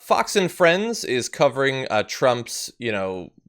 Fox and Friends is covering Trump's,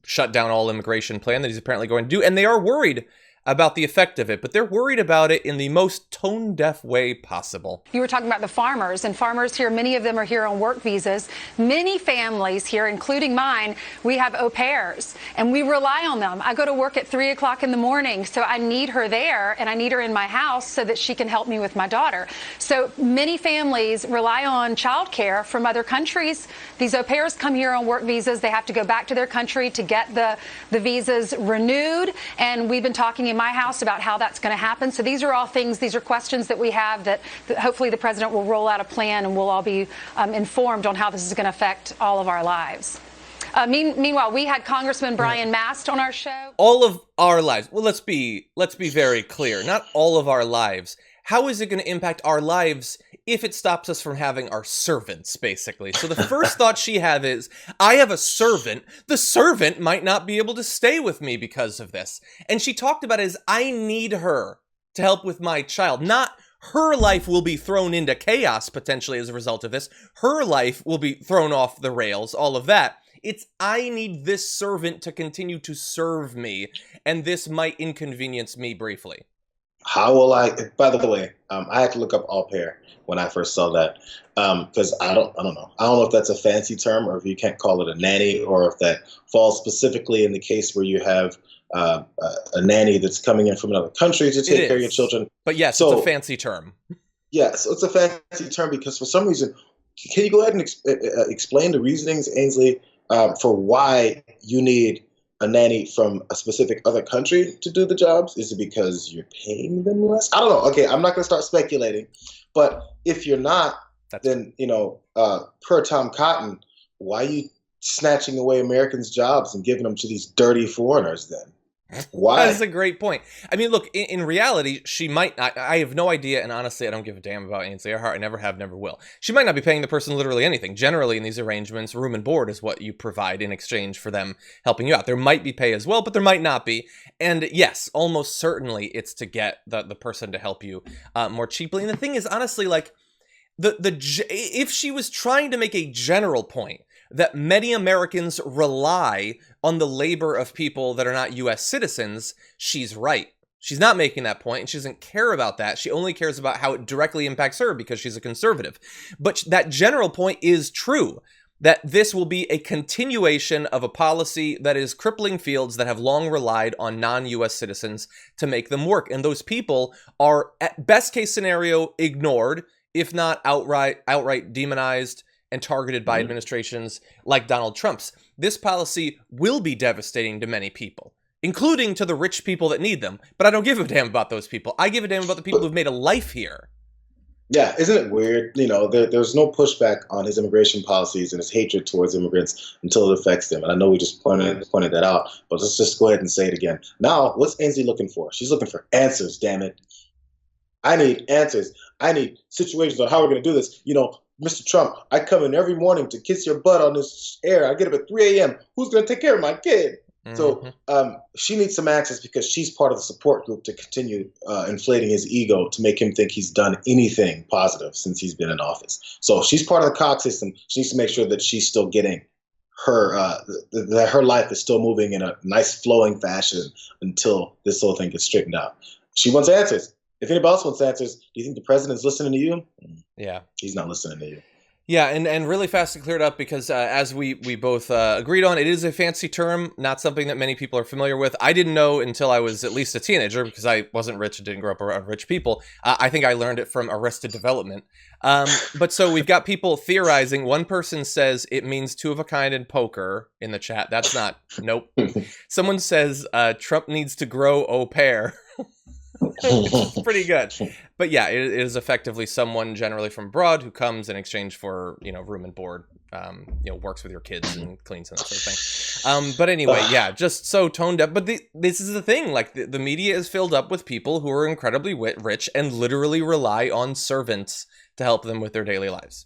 shut down all immigration plan that he's apparently going to do, and they are worried about the effect of it, but they're worried about it in the most tone-deaf way possible. You were talking about the farmers, and farmers here, many of them are here on work visas. Many families here, including mine, we have au pairs, and we rely on them. I go to work at 3 o'clock in the morning, so I need her there, and I need her in my house so that she can help me with my daughter. So many families rely on childcare from other countries. These au pairs come here on work visas. They have to go back to their country to get the visas renewed, and we've been talking in my house about how that's going to happen. So these are all things, these are questions that we have that hopefully the president will roll out a plan and we'll all be informed on how this is going to affect all of our lives. Meanwhile, we had Congressman Brian Mast on our show. All of our lives. Well, let's be very clear. Not all of our lives. How is it going to impact our lives if it stops us from having our servants, basically? So the first thought she had is, I have a servant. The servant might not be able to stay with me because of this. And she talked about it as, I need her to help with my child. Not her life will be thrown into chaos potentially as a result of this. Her life will be thrown off the rails, all of that. It's, I need this servant to continue to serve me, and this might inconvenience me briefly. How will I? By the way, I had to look up au pair when I first saw that because I don't know. I don't know if that's a fancy term or if you can't call it a nanny, or if that falls specifically in the case where you have a nanny that's coming in from another country to take care of your children. But yes, it's a fancy term. Yeah, so it's a fancy term because for some reason, can you go ahead and explain the reasonings, Ainsley, for why you need a nanny from a specific other country to do the jobs? Is it because you're paying them less? I don't know. Okay, I'm not going to start speculating. But if you're not, then, per Tom Cotton, why are you snatching away Americans' jobs and giving them to these dirty foreigners then? Why? That's a great point. I mean, look, in reality, she might not. I have no idea, and honestly, I don't give a damn about Ainsley Earhardt. I never have, never will. She might not be paying the person literally anything. Generally, in these arrangements, room and board is what you provide in exchange for them helping you out. There might be pay as well, but there might not be. And yes, almost certainly it's to get the person to help you more cheaply. And the thing is, honestly, like, if she was trying to make a general point that many Americans rely on the labor of people that are not U.S. citizens, she's right. She's not making that point, and she doesn't care about that. She only cares about how it directly impacts her because she's a conservative. But that general point is true, that this will be a continuation of a policy that is crippling fields that have long relied on non-U.S. citizens to make them work. And those people are, at best case scenario, ignored, if not outright demonized and targeted by administrations like Donald Trump's. This policy will be devastating to many people, including to the rich people that need them. But I don't give a damn about those people. I give a damn about the people who've made a life here. Yeah, isn't it weird? There's no pushback on his immigration policies and his hatred towards immigrants until it affects them. And I know we just pointed that out, but let's just go ahead and say it again. Now, what's Ainsley looking for? She's looking for answers, damn it. I need answers. I need situations on how we're going to do this. Mr. Trump, I come in every morning to kiss your butt on this air. I get up at 3 a.m. Who's going to take care of my kid? Mm-hmm. So she needs some answers because she's part of the support group to continue inflating his ego to make him think he's done anything positive since he's been in office. So she's part of the Cox system. She needs to make sure that she's still getting her that her life is still moving in a nice flowing fashion until this whole thing gets straightened out. She wants answers. If anybody else wants answers, do you think the president's listening to you? Yeah. He's not listening to you. Yeah, and really fast to clear it up because as we both agreed on, it is a fancy term, not something that many people are familiar with. I didn't know until I was at least a teenager because I wasn't rich and didn't grow up around rich people. I think I learned it from Arrested Development. But so we've got people theorizing. One person says it means two of a kind in poker in the chat. That's not, nope. Someone says Trump needs to grow au pair. It's pretty good. But yeah, it is effectively someone generally from abroad who comes in exchange for, room and board, works with your kids and cleans and that sort of thing. But anyway, yeah, just so toned up. But this is the thing, like the media is filled up with people who are incredibly rich and literally rely on servants to help them with their daily lives.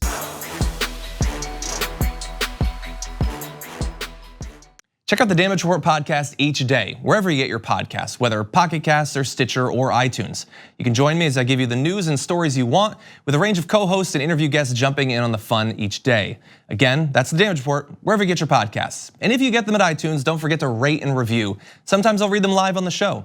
Check out the Damage Report podcast each day, wherever you get your podcasts, whether Pocket Casts or Stitcher or iTunes. You can join me as I give you the news and stories you want, with a range of co-hosts and interview guests jumping in on the fun each day. Again, that's the Damage Report, wherever you get your podcasts. And if you get them at iTunes, don't forget to rate and review. Sometimes I'll read them live on the show.